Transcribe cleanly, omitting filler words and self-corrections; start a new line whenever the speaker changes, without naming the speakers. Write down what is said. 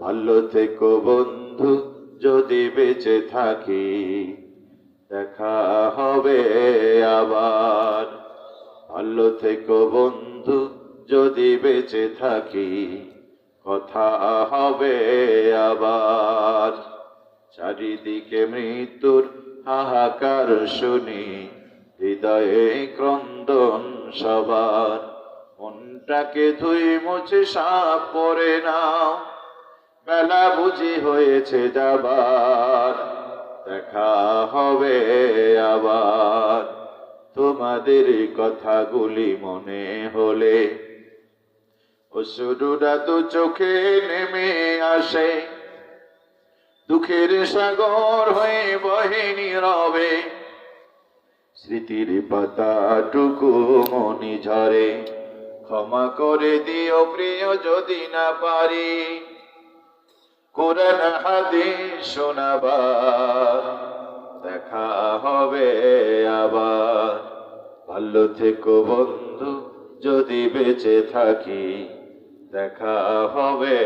ভালো থেকো বন্ধু যদি বেঁচে থাকি, দেখা হবে আবার। ভালো থেকো বন্ধু যদি বেঁচে থাকি, কথা হবে আবার। চারিদিকে মৃত্যুর হাহাকার শুনি, হৃদয়ে ক্রন্দন সবার। মনটাকে ধুই মুছে সাফ করে নাও, বেলা বুঝি হয়েছে যাবার। দেখা হবে আবার। তোমাদের কথাগুলি মনে হলে অশ্রুরা দু চোখে নেমে আসে, দুঃখের সাগর হয়ে বহে নীরবে। স্মৃতির পাতাটুকু মনি ঝরে, ক্ষমা করে দিও প্রিয় যদি না পারি কোরআন হাদিস শোনাবার। দেখা হবে আবার। ভালো থেকো বন্ধু যদি বেঁচে থাকি, দেখা হবে